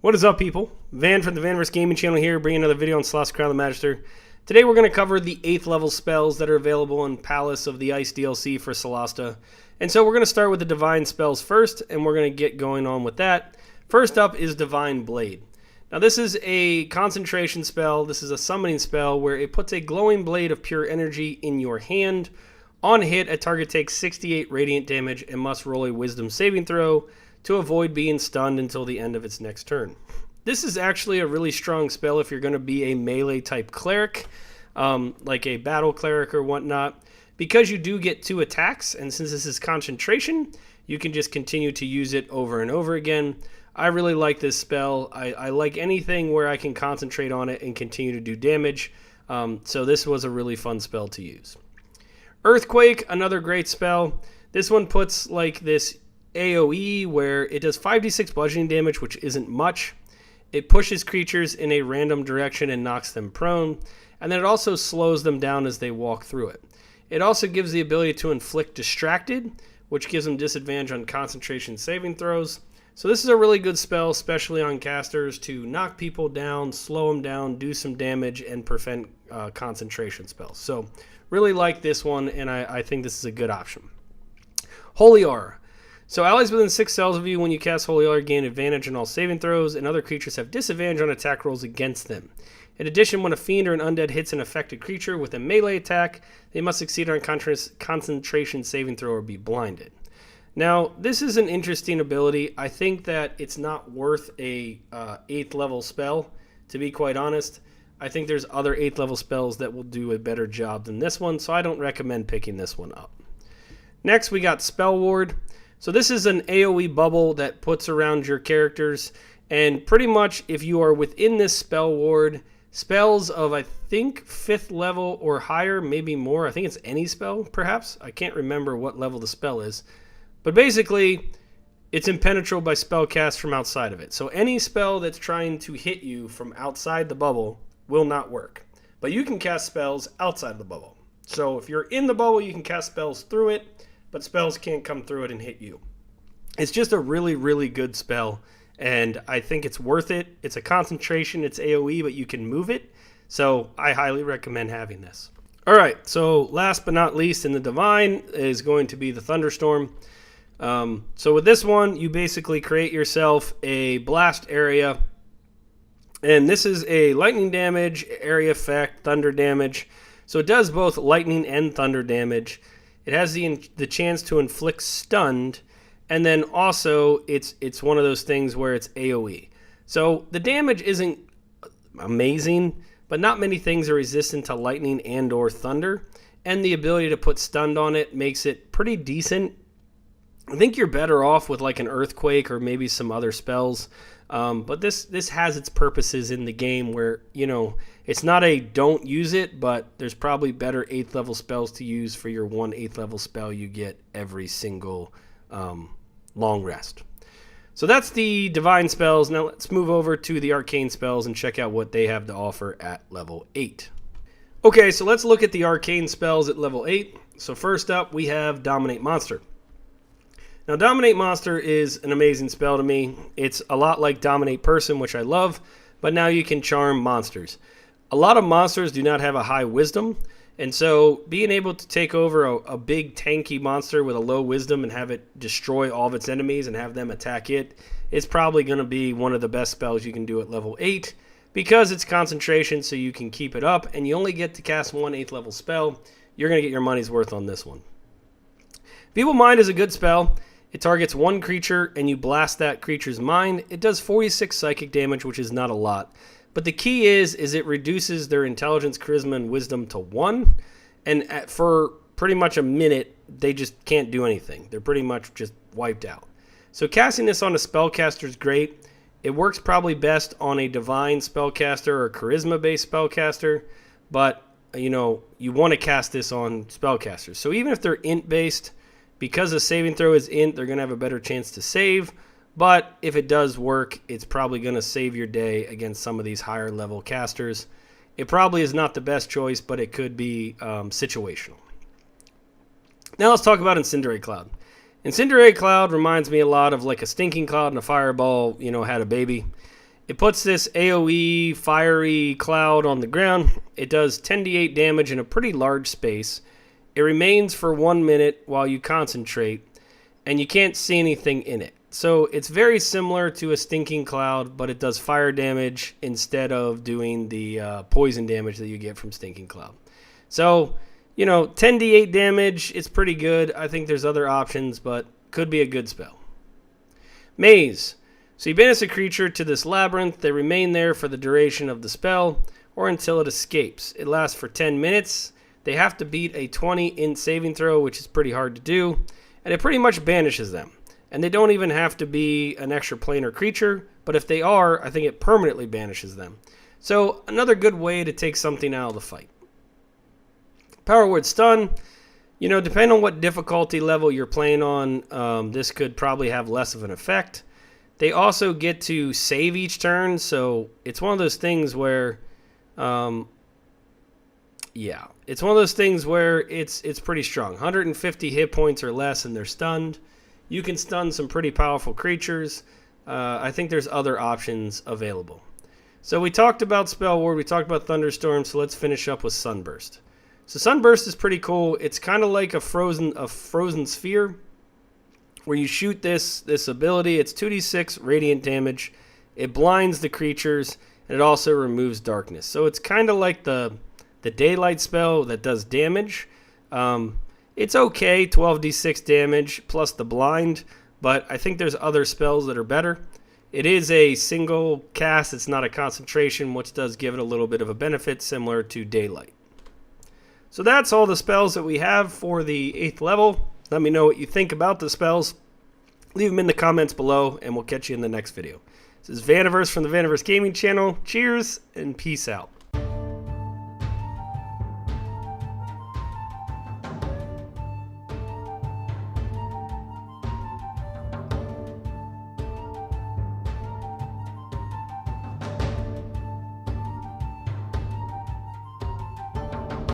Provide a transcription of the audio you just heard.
What is up, people? Van from the Vanverse Gaming channel here, bringing another video on Solasta Crown of the Magister. Today we're going to cover the 8th level spells that are available in Palace of the Ice DLC for Solasta. And so we're going to start with the Divine spells first, and we're going to get going on with that. First up is Divine Blade. Now this is a concentration spell. This is a summoning spell where it puts a glowing blade of pure energy in your hand. On hit, a target takes 68 radiant damage and must roll a wisdom saving throw to avoid being stunned until the end of its next turn. This is actually a really strong spell if you're going to be a melee type cleric, like a battle cleric or whatnot, because you do get 2 attacks, and since this is concentration, you can just continue to use it over and over again. I really like this spell. I like anything where I can concentrate on it and continue to do damage, so this was a really fun spell to use. Earthquake, another great spell. This one puts like this AoE where it does 5d6 bludgeoning damage, which isn't much. It pushes creatures in a random direction and knocks them prone, and then it also slows them down as they walk through it. It also gives the ability to inflict distracted, which gives them disadvantage on concentration saving throws. So this is a really good spell, especially on casters, to knock people down, slow them down, do some damage, and prevent concentration spells. So really like this one, and I think this is a good option. Holy Aura. So allies within 6 cells of you, when you cast Holy Aura, gain advantage on all saving throws, and other creatures have disadvantage on attack rolls against them. In addition, when a fiend or an undead hits an affected creature with a melee attack, they must succeed on concentration saving throw or be blinded. Now, this is an interesting ability. I think that it's not worth a 8th level spell, to be quite honest. I think there's other 8th level spells that will do a better job than this one, so I don't recommend picking this one up. Next, we got Spell Ward. So this is an AoE bubble that puts around your characters, and pretty much if you are within this spell ward, spells of I think 5th level or higher, maybe more, I think it's any spell perhaps, I can't remember what level the spell is, but basically it's impenetrable by spell cast from outside of it. So any spell that's trying to hit you from outside the bubble will not work, but you can cast spells outside the bubble. So if you're in the bubble, you can cast spells through it, but spells can't come through it and hit you. It's just a really, really good spell, and I think it's worth it. It's a concentration, it's AoE, but you can move it, so I highly recommend having this. Alright, so last but not least in the Divine is going to be the Thunderstorm. So with this one, you basically create yourself a blast area, and this is a lightning damage, area effect, thunder damage. So it does both lightning and thunder damage. It has the chance to inflict stunned, and then also it's one of those things where it's AoE. So the damage isn't amazing, but not many things are resistant to lightning and or thunder, and the ability to put stunned on it makes it pretty decent. I think you're better off with like an Earthquake or maybe some other spells, but this has its purposes in the game where, you know, it's not a don't use it, but there's probably better 8th level spells to use for your 1 8th level spell you get every single long rest. So that's the Divine spells. Now let's move over to the Arcane spells and check out what they have to offer at level 8. Okay, so let's look at the Arcane spells at level 8. So first up, we have Dominate Monster. Now, Dominate Monster is an amazing spell to me. It's a lot like Dominate Person, which I love, but now you can charm monsters. A lot of monsters do not have a high wisdom, and so being able to take over a big tanky monster with a low wisdom and have it destroy all of its enemies and have them attack it is probably going to be one of the best spells you can do at level 8 because it's concentration, so you can keep it up, and you only get to cast 1 8th level spell. You're going to get your money's worth on this one. Feeble Mind is a good spell. It targets one creature and you blast that creature's mind. It does 46 psychic damage, which is not a lot. But the key is it reduces their intelligence, charisma, and wisdom to 1. And for pretty much a minute, they just can't do anything. They're pretty much just wiped out. So casting this on a spellcaster is great. It works probably best on a divine spellcaster or charisma-based spellcaster. But, you know, you want to cast this on spellcasters. So even if they're int-based, because the saving throw is int, they're going to have a better chance to save. But if it does work, it's probably going to save your day against some of these higher level casters. It probably is not the best choice, but it could be situational. Now let's talk about Incendiary Cloud. Incendiary Cloud reminds me a lot of like a Stinking Cloud and a Fireball, you know, had a baby. It puts this AoE fiery cloud on the ground. It does 10d8 damage in a pretty large space. It remains for 1 minute while you concentrate, and you can't see anything in it. So it's very similar to a Stinking Cloud, but it does fire damage instead of doing the poison damage that you get from Stinking Cloud. So, you know, 10d8 damage, it's pretty good. I think there's other options, but could be a good spell. Maze. So you banish a creature to this labyrinth. They remain there for the duration of the spell or until it escapes. It lasts for 10 minutes. They have to beat a 20 int saving throw, which is pretty hard to do, and it pretty much banishes them. And they don't even have to be an extra planar creature, but if they are, I think it permanently banishes them. So another good way to take something out of the fight. Power Word Stun. You know, depending on what difficulty level you're playing on, this could probably have less of an effect. They also get to save each turn, so it's one of those things where, it's one of those things where it's pretty strong. 150 hit points or less, and they're stunned. You can stun some pretty powerful creatures. I think there's other options available. So we talked about Spell Ward, we talked about Thunderstorm, so let's finish up with Sunburst. So Sunburst is pretty cool. It's kind of like a frozen sphere, where you shoot this ability. It's 2d6 radiant damage. It blinds the creatures, and it also removes darkness. So it's kind of like the daylight spell that does damage. It's okay, 12d6 damage plus the blind, but I think there's other spells that are better. It is a single cast. It's not a concentration, which does give it a little bit of a benefit similar to daylight. So that's all the spells that we have for the 8th level. Let me know what you think about the spells. Leave them in the comments below, and we'll catch you in the next video. This is Vaniverse from the Vaniverse Gaming channel. Cheers, and peace out.